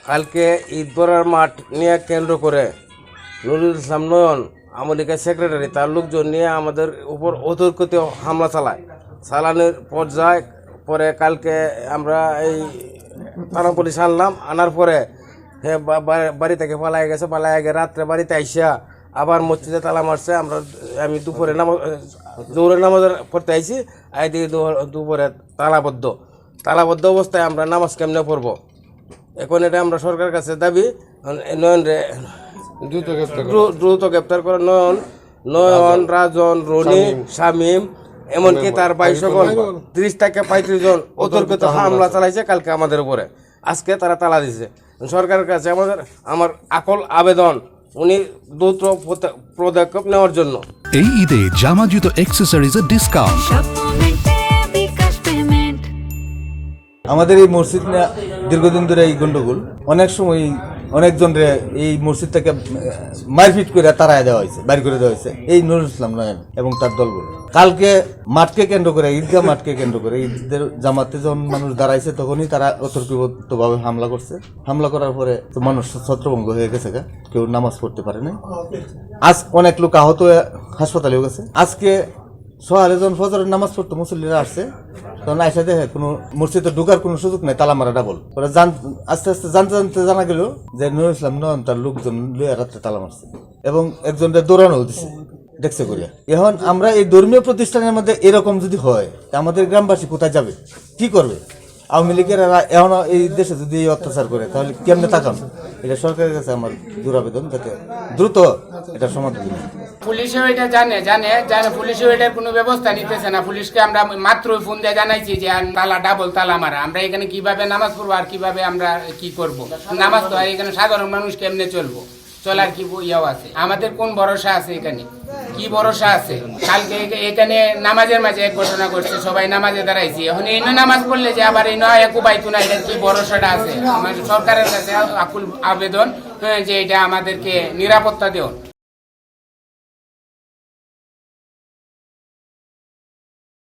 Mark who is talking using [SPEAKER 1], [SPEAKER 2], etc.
[SPEAKER 1] কালকে ঈদবরার মাঠ নিয়ে কেন্দ্র করে নুরুল ইসলাম নয়ন আমেরিকার সেক্রেটারি তার লোকজন নিয়ে আমাদের উপর অতর্কিত হামলা চালানোর পর্যায়ে পরে কালকে আমরা এই থানা পুলিশ আনার পরে বাড়ি থেকে পালাই গিয়ে রাত্রে বাড়িতে আইসা আবার মসজিদে তালা মারছে। আমি দুপুরে জোহরের নামাজ পড়তে আইছি, দিকে দুপুরে তালাবদ্ধ অবস্থায় আমরা নামাজ কেমনে পড়বো। এখন এটা আমরা সরকারের কাছে দাবি নয়নরে দ্রুত গ্রেপ্তার করে। নয়ন, রাজন, রনি, শামীম এমনকি তার 22 সকল 30 থেকে 35 জন অতর্কিত হামলা চালাইছে কালকে আমাদের উপরে। আজকে তারা তালা দিছে। সরকারের কাছে আমার আকল আবেদন উনি দ্রুত পদক্ষেপ নেওয়ার জন্য।
[SPEAKER 2] এই ঈদে জামা জুতো অ্যাক্সেসরিজের ডিসকাউন্ট।
[SPEAKER 3] আমাদের এই মসজিদ নিয়ে দীর্ঘদিন ধরে এই গন্ডগোল, অনেক সময় অনেকজনরে এই মসজিদ থেকে মারপিট করে তাড়ায় দেওয়া হয়েছে, বাইর করে দেওয়া হয়েছে এই নুরুল ইসলাম নয়ন এবং তার দলগুলো। কালকে মাঠকে কেন্দ্র করে, ঈদগাহ মাঠকে কেন্দ্র করে ঈদের জামাতে যখন মানুষ দাঁড়াইছে তখনই তারা অতর্কিতভাবে হামলা করছে। হামলা করার পরে তো মানুষ ছত্রভঙ্গ হয়ে গেছে, কেউ নামাজ পড়তে পারে না। আজ অনেক লোক আহত হয়ে হাসপাতালেও গেছে। আজকে সকালে যখন ফজরের নামাজ পড়তে মুসল্লিরা আসছে তখন আইসা দেখে কোনো মসজিদে ঢোকার কোনো সুযোগ নেই, তালা মারা ডাবল। ওরা আস্তে আস্তে জানতে জানা গেল যে নুরুল ইসলাম নয়ন তার লোকজন লইয়া রাত্রে তালা মারছে এবং একজনটা দৌড়ানো দিচ্ছে দেখছে করিয়া। এখন আমরা এই ধর্মীয় প্রতিষ্ঠানের মধ্যে এরকম যদি হয় আমাদের গ্রামবাসী কোথায় যাবে, কি করবে? আওয়ামী লীগের এখন এই দেশে যদি এই অত্যাচার করে তাহলে কেমনে তাকান? এটা সরকারের কাছে আমার দুরাবেদন, যাতে দ্রুত এটা সমাধান।
[SPEAKER 4] পুলিশও এটা জানে পুলিশও এটার কোনো ব্যবস্থা নিতেছে না। পুলিশকে আমরা মাত্র ফোন দিয়ে জানাইছি যে ডাবল তালা মারা, আমরা এখানে কিভাবে নামাজ পড়বো আর কিভাবে আমরা কি করব। নামাজ তো আর এখানে সাধারণ মানুষ কেমনে চলবো, চলার কি ইয়াও আছে? আমাদের কোন ভরসা আছে? এখানে কি ভরসা আছে? কালকে এখানে নামাজের মাঝে এক ঘটনা করছে, সবাই নামাজে দাঁড়াইছি। এখন এই নামাজ পড়লে যে আবার এই নয় একবাইতু না, এটা কি ভরসাটা আছে? আমাদের সরকারের কাছে আকুল আবেদন যে এটা আমাদেরকে নিরাপত্তা দেন।